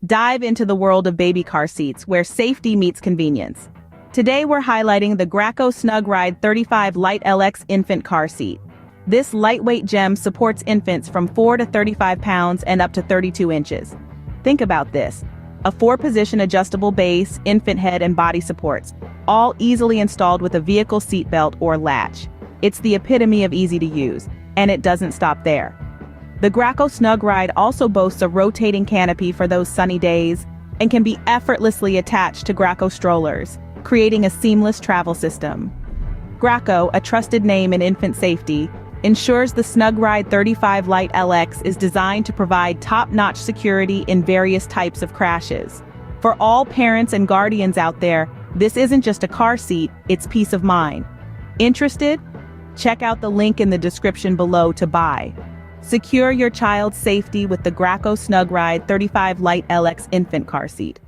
Dive into the world of baby car seats where safety meets convenience. Today we're highlighting the Graco SnugRide 35 Lite LX infant car seat. This lightweight gem supports infants from 4 to 35 pounds and up to 32 inches. Think about this: a 4-position adjustable base, infant head and body supports, all easily installed with a vehicle seatbelt or latch. It's the epitome of easy to use, and it doesn't stop there. The Graco SnugRide also boasts a rotating canopy for those sunny days and can be effortlessly attached to Graco strollers, creating a seamless travel system. Graco, a trusted name in infant safety, ensures the SnugRide 35 Lite LX is designed to provide top-notch security in various types of crashes. For all parents and guardians out there, this isn't just a car seat, it's peace of mind. Interested? Check out the link in the description below to buy. Secure your child's safety with the Graco SnugRide 35 Lite LX infant car seat.